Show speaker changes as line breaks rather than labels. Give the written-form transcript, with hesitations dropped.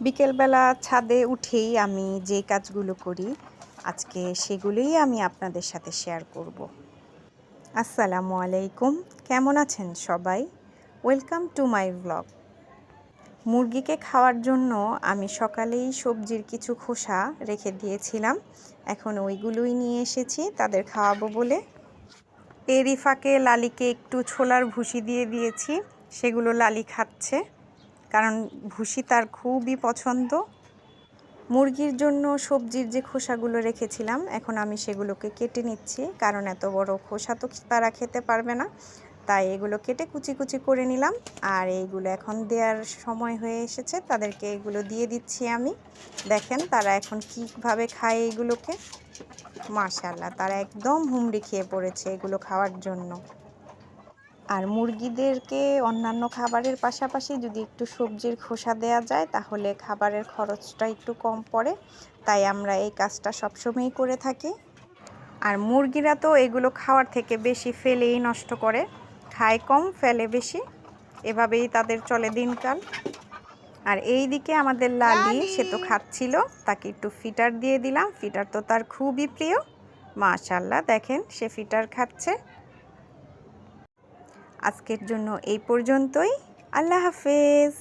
বিকেলবেলা ছাদে উঠেই আমি যে কাজগুলো করি আজকে সেগুলোই আমি আপনাদের সাথে শেয়ার করব। আসসালামু আলাইকুম, কেমন আছেন সবাই? Welcome to my blog. মুরগিকে খাওয়ার জন্য আমি সকালেই সবজির কিছু খোসা রেখে দিয়েছিলাম, এখন ওইগুলোই নিয়ে এসেছি তাদের খাওয়াবো বলে। এরই ফাঁকে লালিকে একটু ছোলার ভুসি দিয়ে দিয়েছি, সেগুলো লালি খাচ্ছে কারণ ভুসি তার খুবই পছন্দ। মুরগির জন্য সবজির যে খোসাগুলো রেখেছিলাম এখন আমি সেগুলোকে কেটে নিচ্ছি, কারণ এত বড় খোসা তো তারা খেতে পারবে না, তাই এগুলো কেটে কুচি কুচি করে নিলাম। আর এইগুলো এখন দেওয়ার সময় হয়ে এসেছে, তাদেরকে এগুলো দিয়ে দিচ্ছি আমি। দেখেন তারা এখন কীভাবে খায় এইগুলোকে। মাশাআল্লাহ, তারা একদম হুমড়ি খেয়ে পড়েছে এগুলো খাওয়ার জন্য। আর মুরগিদেরকে অন্যান্য খাবারের পাশাপাশি যদি একটু সবজির খোসা দেওয়া যায় তাহলে খাবারের খরচটা একটু কম পড়ে, তাই আমরা এই কাজটা সবসময়ই করে থাকি। আর মুরগিরা তো এগুলো খাওয়ার থেকে বেশি ফেলেই নষ্ট করে, খায় কম ফেলে বেশি, এভাবেই তাদের চলে দিনকাল। আর এই দিকে আমাদের লালি সে তো খাচ্ছিল, তাকে একটু ফিটার দিয়ে দিলাম, ফিটার তো তার খুবই প্রিয়। মাশাআল্লাহ, দেখেন সে ফিটার খাচ্ছে। আজকের জন্য এই পর্যন্তই। আল্লাহ হাফেজ।